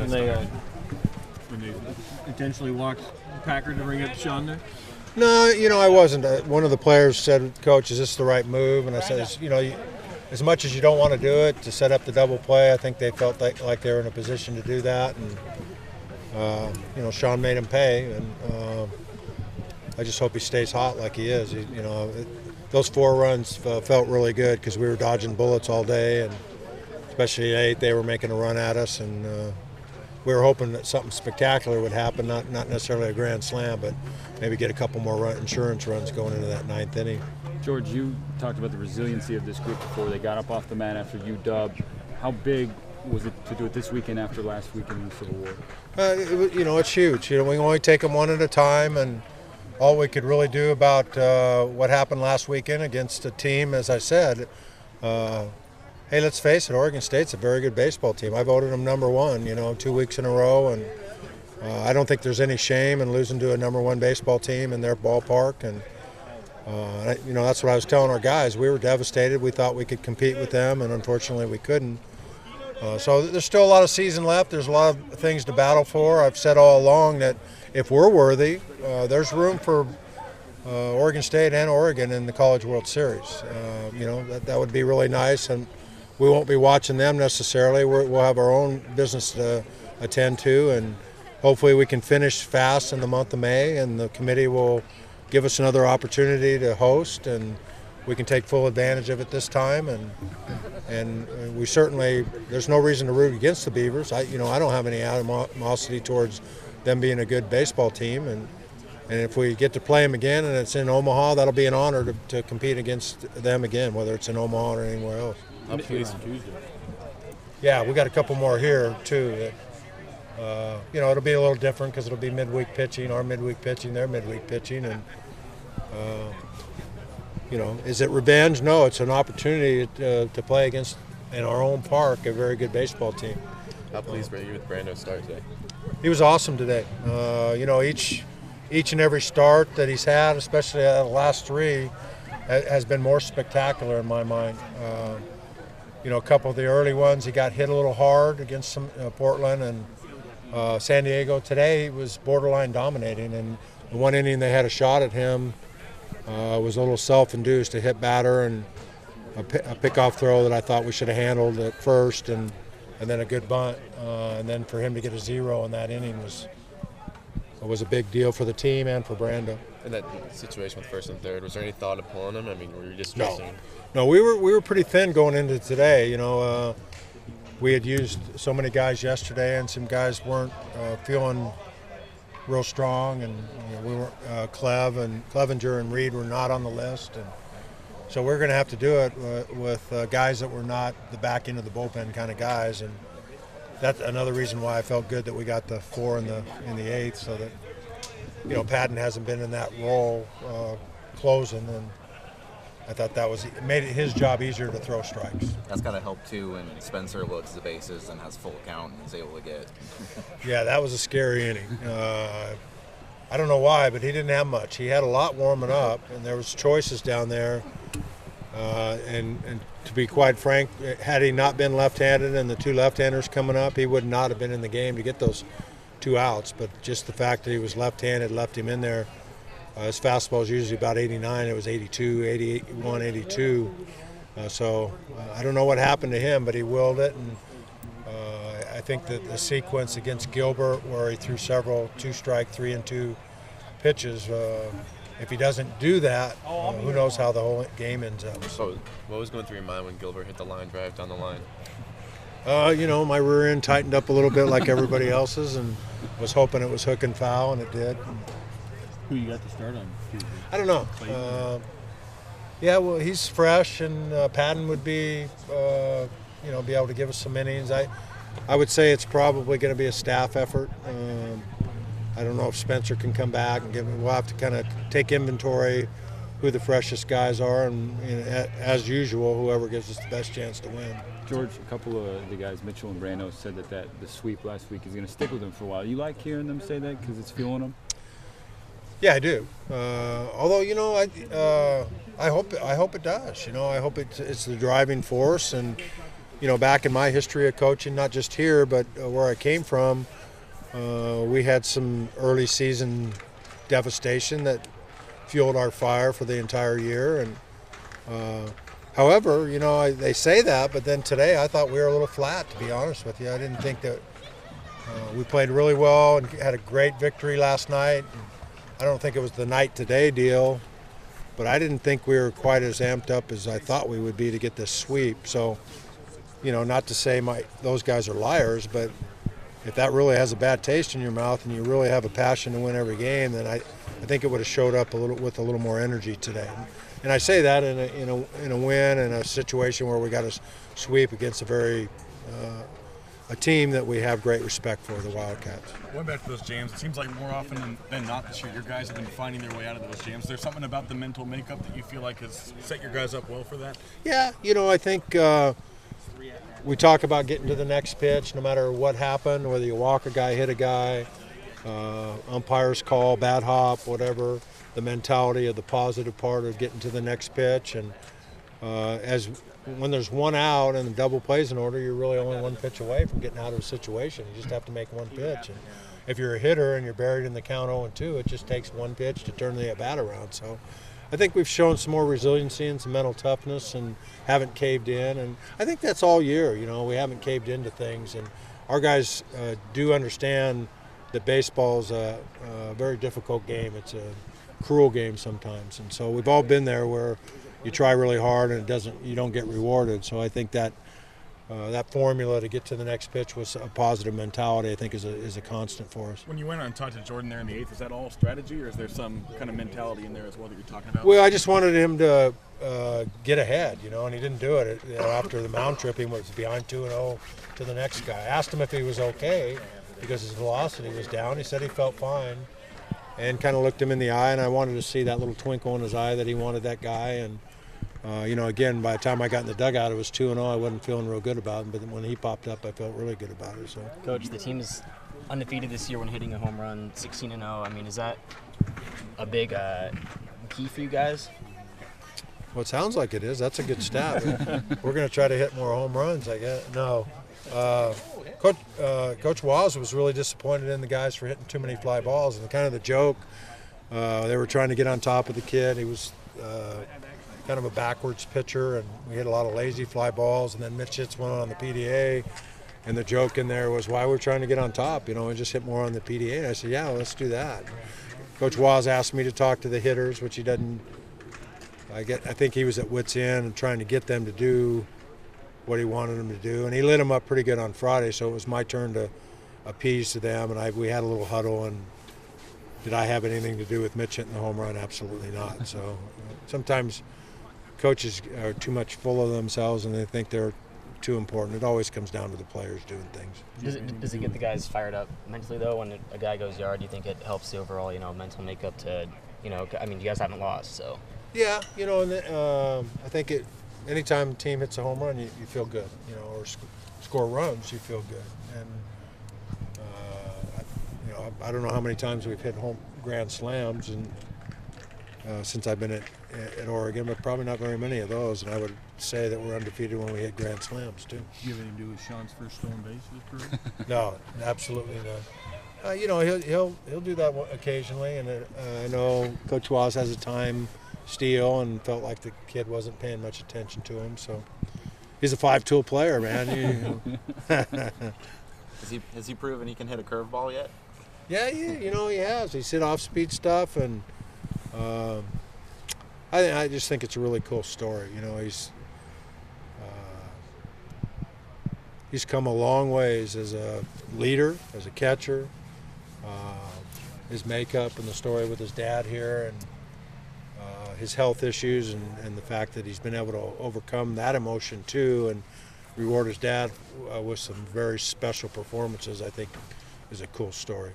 when they intentionally walked Packer to bring up Sean there? No, I wasn't. One of the players said, "Coach, is this the right move?" And I said, as much as you don't want to do it to set up the double play, I think they felt like they were in a position to do that, and Sean made him pay, and I just hope he stays hot like he is. Those 4 runs felt really good because we were dodging bullets all day, and especially at 8, they were making a run at us, and we were hoping that something spectacular would happen, not necessarily a grand slam, but maybe get a couple more insurance runs going into that 9th inning. George, you talked about the resiliency of this group before they got up off the mat after UW. How big was it to do it this weekend after last weekend in the Civil War? It's huge. We can only take them one at a time, and all we could really do about what happened last weekend against a team, as I said, hey, let's face it, Oregon State's a very good baseball team. I voted them number 1, 2 weeks in a row, and I don't think there's any shame in losing to a number 1 baseball team in their ballpark. And that's what I was telling our guys. We were devastated. We thought we could compete with them, and unfortunately we couldn't. So there's still a lot of season left. There's a lot of things to battle for. I've said all along that if we're worthy, there's room for Oregon State and Oregon in the College World Series. That would be really nice, and we won't be watching them necessarily. We'll have our own business to attend to, and hopefully we can finish fast in the month of May, and the committee will give us another opportunity to host, and we can take full advantage of it this time. And we certainly, there's no reason to root against the Beavers. I don't have any animosity towards them being a good baseball team, and if we get to play them again and it's in Omaha, that'll be an honor to compete against them again, whether it's in Omaha or anywhere else. Up Tuesday. Yeah, we got a couple more here too. It'll be a little different because it'll be midweek pitching, our midweek pitching, their midweek pitching, and is it revenge? No, it's an opportunity to play against, in our own park, a very good baseball team. How pleased were you with Brando's start today? He was awesome today. Each and every start that he's had, especially the last 3, has been more spectacular in my mind. A couple of the early ones, he got hit a little hard against some Portland and San Diego. Today he was borderline dominating, and the 1 inning they had a shot at him was a little self-induced, a hit batter and a pickoff throw that I thought we should have handled at first, and then a good bunt, and then for him to get a 0 in that inning was a big deal for the team and for Brando. In that situation with first and third, was there any thought of pulling him? I mean, were you just trusting him? No, we were pretty thin going into today. We had used so many guys yesterday, and some guys weren't feeling real strong, and we were Clevenger and Reed were not on the list, and so we're going to have to do it with guys that were not the back end of the bullpen kind of guys, and that's another reason why I felt good that we got the 4 in the 8th, so that Patton hasn't been in that role closing, and I thought it made it his job easier to throw strikes. That's got to help too when Spencer loads the bases and has full count and is able to get. Yeah, that was a scary inning. I don't know why, but he didn't have much. He had a lot warming up, and there was choices down there. And to be quite frank, had he not been left-handed and the 2 left-handers coming up, he would not have been in the game to get those 2 outs. But just the fact that he was left-handed left him in there. His fastball is usually about 89. It was 82, 81, 82. So I don't know what happened to him, but he willed it. And I think that the sequence against Gilbert, where he threw several 2-strike, 3-2 pitches, if he doesn't do that, who knows how the whole game ends up. So what was going through your mind when Gilbert hit the line drive down the line? My rear end tightened up a little bit like everybody else's, and was hoping it was hook and foul, and it did. Who you got to start on Tuesday? I don't know. Well, he's fresh, and Patton would be able to give us some innings. I would say it's probably going to be a staff effort. I don't know if Spencer can come back, and we'll have to kind of take inventory who the freshest guys are, and as usual, whoever gives us the best chance to win. George, a couple of the guys, Mitchell and Brando, said that the sweep last week is going to stick with them for a while. You like hearing them say that because it's fueling them? Yeah, I do. Although, I hope it does. I hope it's the driving force, and back in my history of coaching, not just here, but where I came from, we had some early season devastation that fueled our fire for the entire year. And however, they say that, but then today I thought we were a little flat, to be honest with you. I didn't think that we played really well and had a great victory last night. I don't think it was the night today deal, but I didn't think we were quite as amped up as I thought we would be to get this sweep. So, not to say those guys are liars, but if that really has a bad taste in your mouth and you really have a passion to win every game, then I think it would have showed up with a little more energy today. And I say that in a win in a situation where we got a sweep against a team that we have great respect for, the Wildcats. Going back to those jams, it seems like more often than not this year, your guys have been finding their way out of those jams. Is there something about the mental makeup that you feel like has set your guys up well for that? Yeah, I think we talk about getting to the next pitch no matter what happened, whether you walk a guy, hit a guy, umpires call, bad hop, whatever, the mentality of the positive part of getting to the next pitch. And when there's one out and the double plays in order, you're really only one pitch away from getting out of a situation. You just have to make one pitch. And if you're a hitter and you're buried in the count 0-2, it just takes one pitch to turn the at-bat around. So I think we've shown some more resiliency and some mental toughness and haven't caved in. And I think that's all year. We haven't caved into things. And our guys do understand that baseball is a very difficult game. It's a cruel game sometimes. And so we've all been there where you try really hard and you don't get rewarded. So I think that that formula to get to the next pitch was a positive mentality, I think, is a constant for us. When you went on and talked to Jordan there in the eighth, is that all strategy, or is there some kind of mentality in there as well that you're talking about? Well, I just wanted him to get ahead, and he didn't do it. After the mound trip, he was behind 2-0 to the next guy. I asked him if he was okay because his velocity was down. He said he felt fine and kind of looked him in the eye, and I wanted to see that little twinkle in his eye that he wanted that guy. And again, by the time I got in the dugout, it was 2-0. I wasn't feeling real good about him, but when he popped up, I felt really good about it. So, Coach, the team is undefeated this year when hitting a home run, 16-0. I mean, is that a big key for you guys? Well, it sounds like it is. That's a good stat. We're going to try to hit more home runs, I guess. No. Coach Waz was really disappointed in the guys for hitting too many fly balls. And kind of the joke, they were trying to get on top of the kid. He was kind of a backwards pitcher, and we hit a lot of lazy fly balls. And then Mitch hits one on the PDA. And the joke in there was why we're trying to get on top, and just hit more on the PDA. And I said, yeah, let's do that. Coach Waz asked me to talk to the hitters, which he doesn't. I think he was at wit's end and trying to get them to do what he wanted them to do, and he lit them up pretty good on Friday. So it was my turn to appease to them, and we had a little huddle. And did I have anything to do with Mitch hitting the home run? Absolutely not. So sometimes coaches are too much full of themselves and they think they're too important. It always comes down to the players doing things. Does it get the guys fired up mentally though when a guy goes yard? Do you think it helps the overall mental makeup to I mean, you guys haven't lost, so. Yeah, and I think anytime a team hits a home run, you feel good, or score runs, you feel good. And, I don't know how many times we've hit home grand slams and since I've been at Oregon, but probably not very many of those. And I would say that we're undefeated when we hit grand slams, too. Do you have anything to do with Sean's first stolen base of his career? No, absolutely not. He'll do that occasionally, and I know Coach Waz has a time steal and felt like the kid wasn't paying much attention to him. So he's a 5-tool player, man. Has he proven he can hit a curveball yet? Yeah, he has. He's hit off-speed stuff, and I just think it's a really cool story. He's come a long ways as a leader, as a catcher. His makeup and the story with his dad here, and his health issues, and the fact that he's been able to overcome that emotion too, and reward his dad with some very special performances, I think is a cool story.